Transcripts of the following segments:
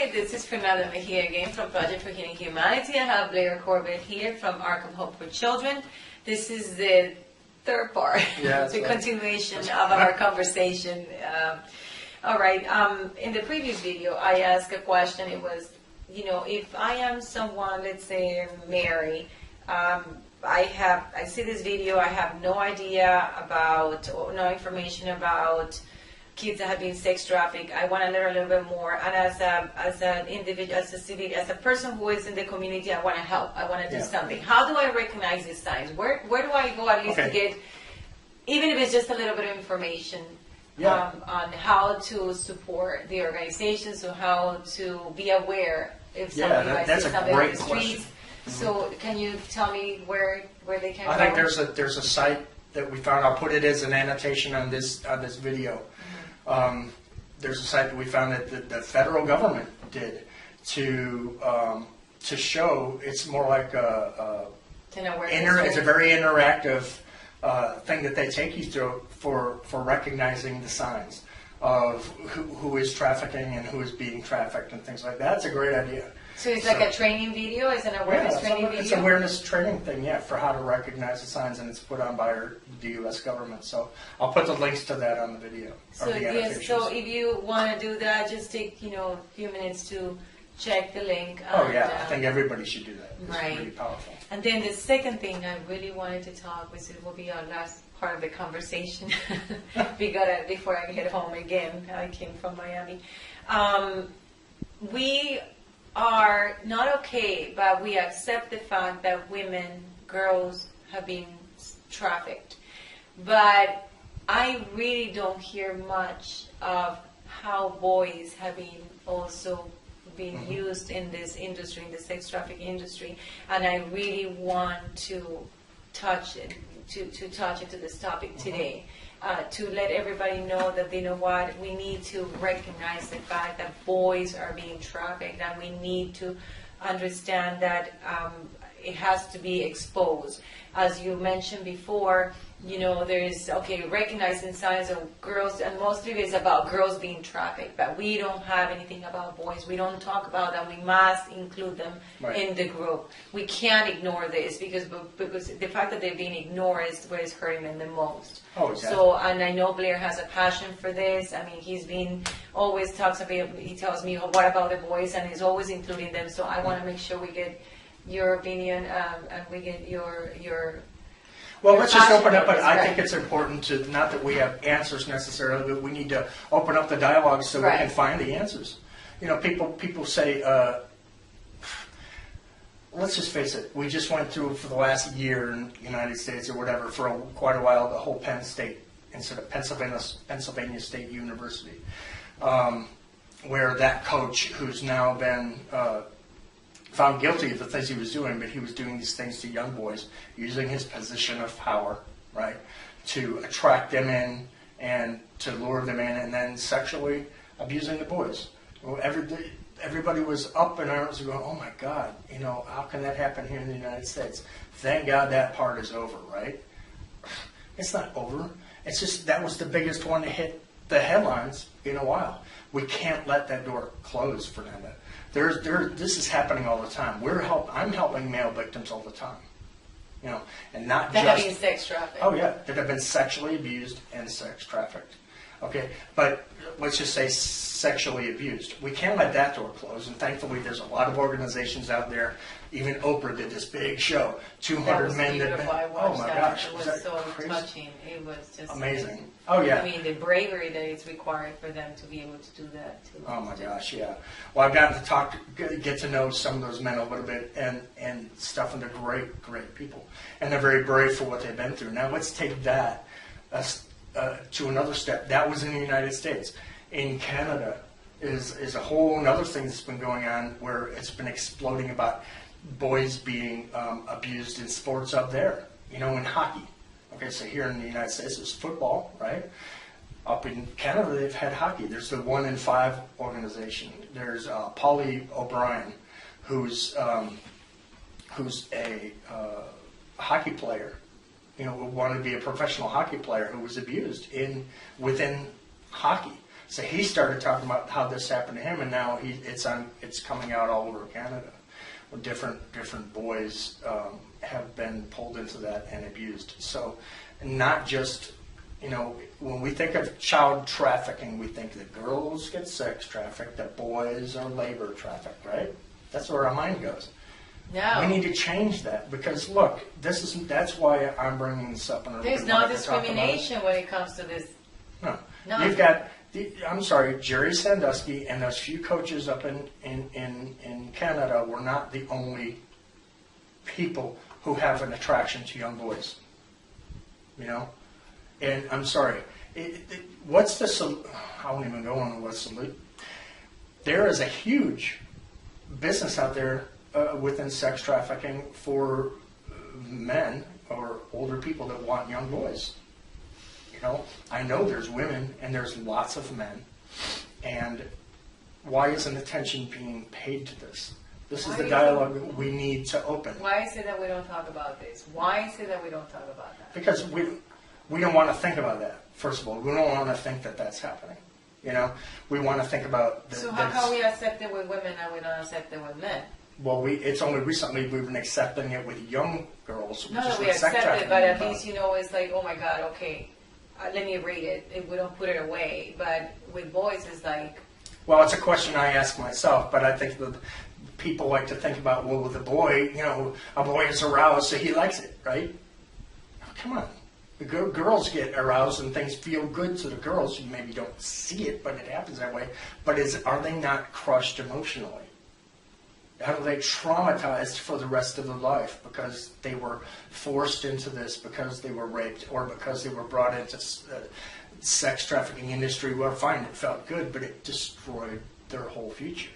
Corbett. This is Fernanda Mejia again from Project for Healing Humanity. I have Blair Corbett here from Ark of Hope for Children. This is the third part, the continuation of our conversation. All right. In the previous video, I asked a question. It was, you know, if I am someone, let's say Mary, I see this video. I have no idea about, or no information about kids that have been sex trafficked. I want to learn a little bit more. And as an individual, as a civilian, as a person who is in the community, I want to help. I want to do something. How do I recognize these signs? Where do I go at least to get, even if it's just a little bit of information on how to support the organization, so how to be aware if somebody might see something on the streets. So can you tell me where they can go? I think there's a site that we found. I'll put it as an annotation on this video. There's a site that we found that the federal government did to show. It's more like it's a very interactive thing that they take you through for recognizing the signs of who is trafficking and who is being trafficked and things like that. It's a great idea. So it's like a training video? It's an awareness training video? It's an awareness training thing, for how to recognize the signs, and it's put on by the U.S. government. So I'll put the links to that on the video. So so if you want to do that, just take a few minutes to check the link. I think everybody should do that. It's really powerful. And then the second thing I really wanted to talk, which will be our last part of the conversation, before I get home again. I came from Miami. We are not okay, but we accept the fact that women, girls have been trafficked. But I really don't hear much of how boys have been also being used in this industry, in the sex trafficking industry. And I really want to touch it, to touch into this topic today. To let everybody know that, you know what, we need to recognize the fact that boys are being trafficked, and we need to understand that it has to be exposed. As you mentioned before, there is, recognizing signs of girls, and mostly it's about girls being trafficked, but we don't have anything about boys. We don't talk about them. We must include them in the group. We can't ignore this because the fact that they're being ignored is what is hurting them the most. Oh, exactly. So, and I know Blair has a passion for this. I mean, always talks about, he tells me, what about the boys, and he's always including them. So I want to make sure we get your opinion and we get your Well, let's just open up, but I think it's important to, not that we have answers necessarily, but we need to open up the dialogue so we can find the answers. People say, let's just face it, we just went through for the last year in the United States or whatever, for quite a while, the whole Penn State, instead of Pennsylvania State University, where that coach, who's now been found guilty of the things he was doing, but he was doing these things to young boys, using his position of power, to attract them in and to lure them in, and then sexually abusing the boys. Well, everybody was up in arms going, oh my God, how can that happen here in the United States? Thank God that part is over, right? It's not over. It's just that was the biggest one to hit the headlines in a while. We can't let that door close, Fernanda. This is happening all the time. I'm helping male victims all the time, and not that have been sex trafficked. Oh yeah, that have been sexually abused and sex trafficked. Okay, but let's just say sexually abused. We can't let that door close, and thankfully there's a lot of organizations out there. Even Oprah did this big show, 200 men that oh my gosh, it was so touching. It was just amazing. Oh yeah. I mean, the bravery that is required for them to be able to do that too. Oh my gosh, yeah. Well, I've gotten to get to know some of those men a little bit and stuff, and they're great people, and they're very brave for what they've been through. Now let's take that to another step. That was in the United States. In Canada is a whole other thing that's been going on, where it's been exploding about boys being abused in sports up there, in hockey. Okay, so here in the United States it's football, right? Up in Canada they've had hockey. There's the 1 in 5 organization. There's Paulie O'Brien, who's a hockey player, wanted to be a professional hockey player, who was abused within hockey. So he started talking about how this happened to him, and now it's coming out all over Canada. Where different boys have been pulled into that and abused. So not just, when we think of child trafficking, we think that girls get sex trafficked, that boys are labor trafficked, right? That's where our mind goes. No. We need to change that because look, that's why I'm bringing this up. There's no discrimination when it comes to this. No. You've got, I'm sorry, Jerry Sandusky and those few coaches up in Canada were not the only people who have an attraction to young boys. And I'm sorry, what's the, I won't even go on what's the, there is a huge business out there within sex trafficking for men or older people that want young boys. I know there's women and there's lots of men, and why isn't attention being paid to this? This is the dialogue we need to open. Why is it that we don't talk about this? Why is it that we don't talk about that? Because we don't want to think about that, first of all. We don't want to think that that's happening. We want to think about... So how come we accept it with women and we don't accept it with men? Well, it's only recently we've been accepting it with young girls. No, we accept it, but at least, it's like, oh my God, okay, let me read it. We don't put it away. But with boys, it's like... Well, it's a question I ask myself, but I think that people like to think about, well, with a boy, a boy is aroused, so he likes it, right? Oh, come on. The girls get aroused and things feel good to the girls. You maybe don't see it, but it happens that way. But are they not crushed emotionally? Are they traumatized for the rest of their life because they were forced into this, because they were raped, or because they were brought into sex trafficking industry? Well, fine, it felt good, but it destroyed their whole future.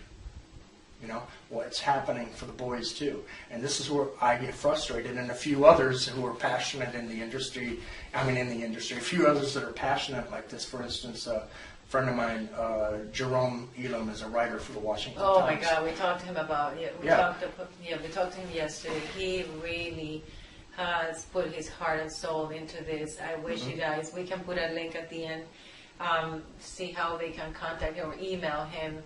Well, it's happening for the boys too. And this is where I get frustrated, and a few others who are passionate in the industry, a few others that are passionate like this. For instance, a friend of mine, Jerome Elam, is a writer for the Washington Times. Oh my God, we talked to him about it. We talked to him yesterday. He really has put his heart and soul into this. I wish you guys, we can put a link at the end, see how they can contact him or email him.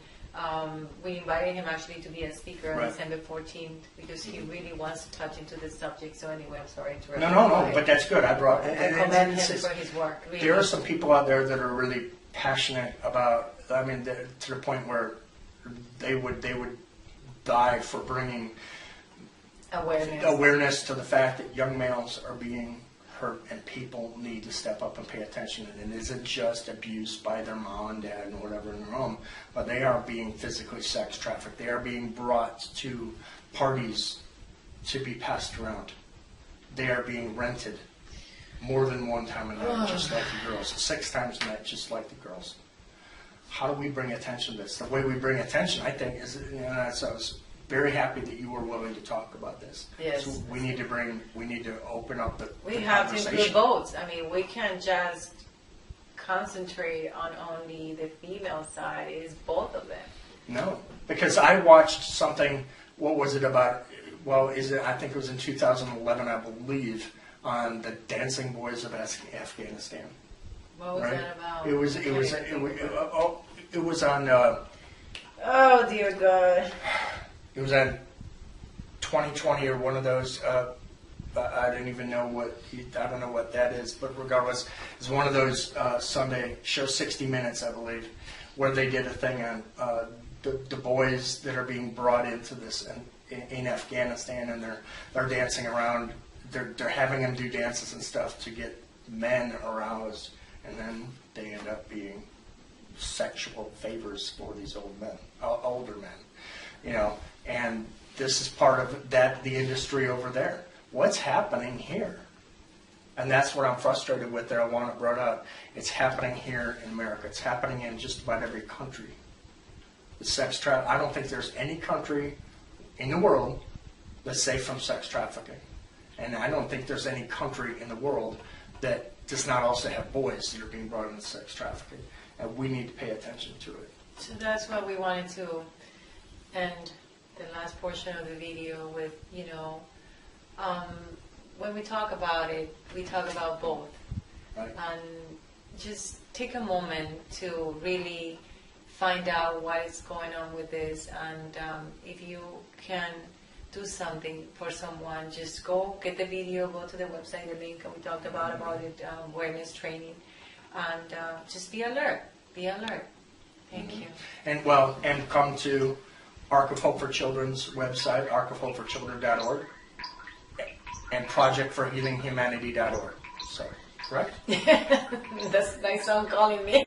We invited him actually to be a speaker on December 14th because he really wants to touch into this subject. So anyway, I'm sorry to interrupt. No, but that's good. I commend him for his work. Really. There are some people out there that are really passionate about, to the point where they would die for bringing awareness to the fact that young males are being hurt and people need to step up and pay attention. And it isn't just abuse by their mom and dad and whatever in their home, but they are being physically sex trafficked. They are being brought to parties to be passed around. They are being rented more than one time a night, just like the girls. 6 times a night, just like the girls. How do we bring attention to this? The way we bring attention, I think, is, so I was very happy that you were willing to talk about this. Yes. So we need to open up the We have to include both. We can't just concentrate on only the female side. It's both of them. No, because I watched something, what was it about, I think it was in 2011, I believe, on the Dancing Boys of Afghanistan. What was that about? It was on... oh, dear God. It was on 2020 or one of those. I don't even know I don't know what that is, but regardless, it's one of those Sunday shows, 60 Minutes, I believe, where they did a thing on the boys that are being brought into this in Afghanistan, and they're dancing around. They're having them do dances and stuff to get men aroused, and then they end up being sexual favors for these older men. And this is part of the industry over there. What's happening here? And that's what I'm frustrated with there. I want it brought up. It's happening here in America. It's happening in just about every country. The sex trafficking. I don't think there's any country in the world that's safe from sex trafficking. And I don't think there's any country in the world that does not also have boys that are being brought into sex trafficking. And we need to pay attention to it. So that's what we wanted to end the last portion of the video with, when we talk about it, we talk about both. Right. And just take a moment to really find out what is going on with this, and if you can do something for someone, just go get the video, go to the website, the link we talked about it, awareness training, and just be alert. Be alert. Thank you. And come to Ark of Hope for Children's website, arkofhopeforchildren.org, and projectforhealinghumanity.org. So, correct? That's nice song calling me.